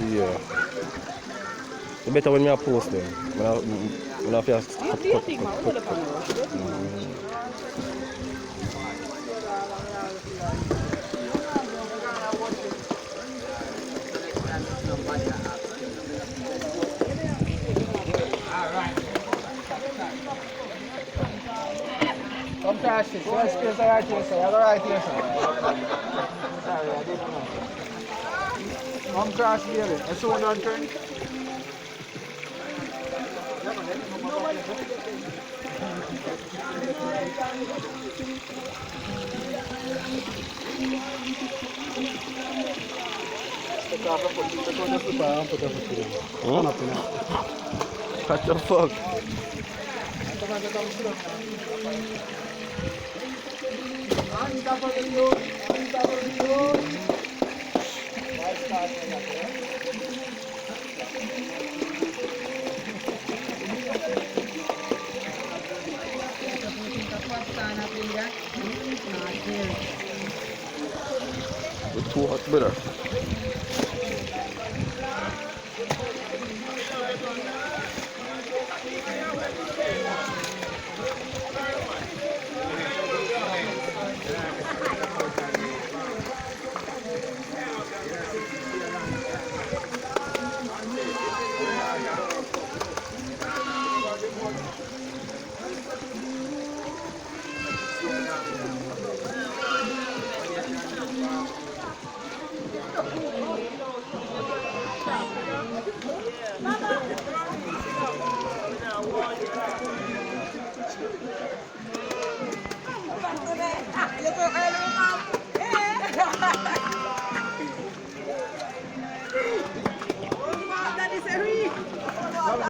Yeah. So better when me a post them. When I feel You do your thing, man. We know the pan rush. Do your thing, man. Come crash it. Yes, space right here, sir. You're right here, sir. Sorry, I didn't know. Come crash, baby. I saw one on turn. Take off the foot. Take out the slipper and put the foot in. Stand up in it. What the fuck? Come on, come sit down. On top of the road. On top of the road. Why start like that, eh? It's too hot, brother.